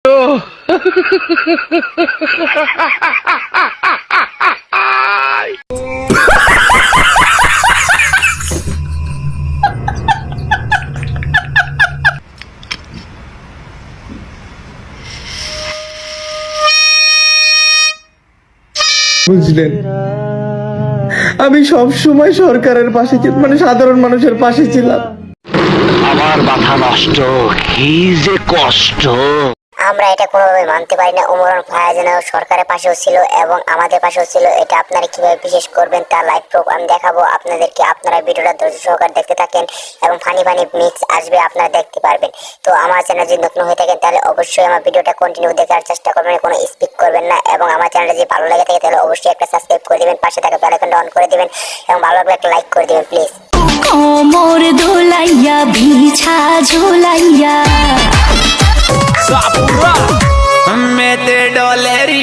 বুঝলেন, আমি সব সময় সরকারের পাশে ছিলাম, মানে সাধারণ মানুষের পাশে ছিলাম। আমার মাথা নষ্ট, কি যে কষ্ট। আমরা এটা কোনোভাবে মানতে পারি না। ওমরান ফায়াজ সরকারের পাশেও ছিল এবং আমাদের পাশেও ছিল। এটা আপনারা কিভাবে বিশেষ করবেন তার লাইভ প্রুফ আমি দেখাবো আপনাদেরকে। আপনারা ভিডিওটা ধৈর্য সহকারে দেখতে থাকেন এবং ফানি মিক্স আসবে, আপনারা দেখতে পারবেন। তো আমার চ্যানেল যদি নতুন হয়ে থাকেন তাহলে অবশ্যই আমার ভিডিওটা কন্টিনিউ দেখার চেষ্টা করবেন, কোনো স্কিপ করবেন না। এবং আমার চ্যানেলটা যদি ভালো লাগে থাকে তাহলে অবশ্যই একটা সাবস্ক্রাইব করে দিবেন, পাশে থাকা বেল আইকনটা অন করে দিবেন এবং ভালো লাগলে একটা লাইক করে দিবেন প্লিজ। কোমর দোলাইয়া বিছা ঝুলাইয়া মেতে ডলেরি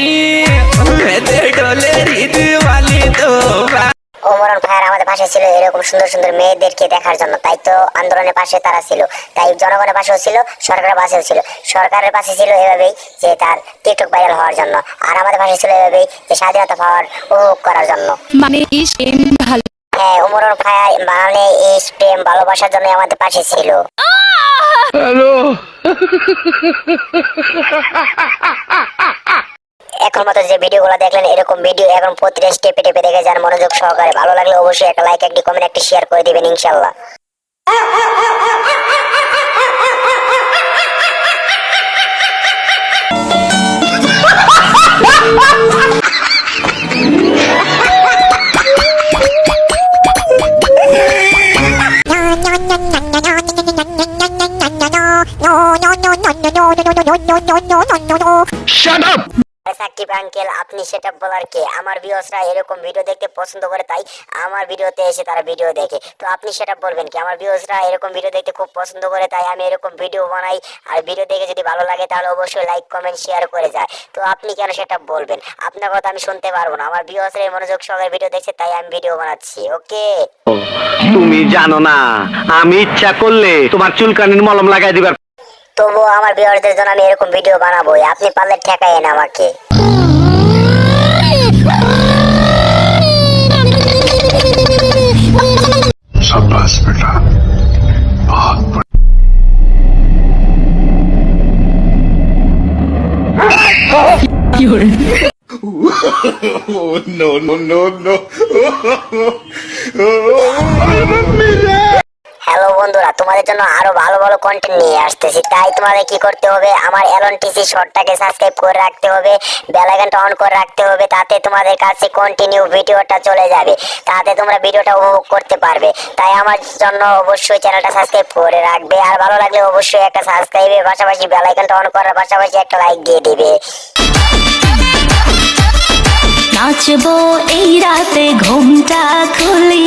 দিওয়ালি তো। ওমরান ফায়ার আমাদের পাশে ছিল এরকম সুন্দর সুন্দর মেয়েদেরকে দেখার জন্য, তাই তো আন্দোলনের পাশে তারা ছিল, তাই জনগণের পাশেও ছিল, সরকারের পাশেও ছিল। সরকারের পাশে ছিল এভাবেই যে তার টিকটক ভাইরাল হওয়ার জন্য, আর আমাদের পাশে ছিল এভাবেই যে স্বাধীনতা পাওয়ার উপভোগ করার জন্য। মানে ভালো। হ্যাঁ, ওমরান ফায়ার মানে এই প্রেম ভালোবাসার জন্য আমাদের পাশে ছিল। হ্যালো, এখন মতো যে ভিডিওগুলো দেখলেন এরকম ভিডিও এখন প্রতিটা স্টেপে টেপে দেখে যান মনোযোগ সহকারে। ভালো লাগলে অবশ্যই একটা লাইক, একটি কমেন্ট, একটি শেয়ার করে দিবেন ইনশাল্লাহ। Shut up! সাকিব আঙ্কেল, আপনি সেটা বলার কে? আমার ভিউয়ার্সরা এরকম ভিডিও দেখতে পছন্দ করে, তাই আমার ভিডিওতে এসে তারা ভিডিও দেখে। তো আপনি সেটা বলবেন কি? আমার ভিউয়ার্সরা এরকম ভিডিও দেখতে খুব পছন্দ করে, তাই আমি এরকম ভিডিও বানাই। আর ভিডিও দেখে যদি ভালো লাগে তাহলে অবশ্যই লাইক, কমেন্ট, শেয়ার করে যায়। তো আপনি কেন সেটা বলবেন? আপনার কথা আমি শুনতে পারবো না। আমার ভিউয়ার্সরা এই মনোযোগ সহকারে ভিডিও দেখছে, তাই আমি ভিডিও বানাচ্ছি। ওকে, তুমি জানো না আমি ইচ্ছা করলে তোমার চুলকানির মলম লাগাই দিবার। তবুও আমার ভিউয়ারদের জন্য আমি এরকম ভিডিও বানাবোই। আপনি পারলে ঠেকায়েন আমাকে। शाबाश बेटा, बहुत no no no no hello বন্ধুরা, তোমাদের জন্য আরো ভালো ভালো কন্টেন্ট নিয়ে আসতেছি। তাই তোমাদের কি করতে হবে? আমার এলএনটিসি শর্টটাকে সাবস্ক্রাইব করে রাখতে হবে, বেল আইকনটা অন করে রাখতে হবে, তাতে তোমাদের কাছে কন্টিনিউ ভিডিওটা চলে যাবে, তাতে তোমরা ভিডিওটা উপভোগ করতে পারবে। তাই আমার জন্য অবশ্যই চ্যানেলটা সাবস্ক্রাইব করে রাখবে, আর ভালো লাগলে অবশ্যই একটা সাবস্ক্রাইবের পাশাপাশি বেল আইকনটা অন করার পাশাপাশি একটা লাইক দিয়ে দিবে। নাচবো এই রাতে ঘুমটা খুলি।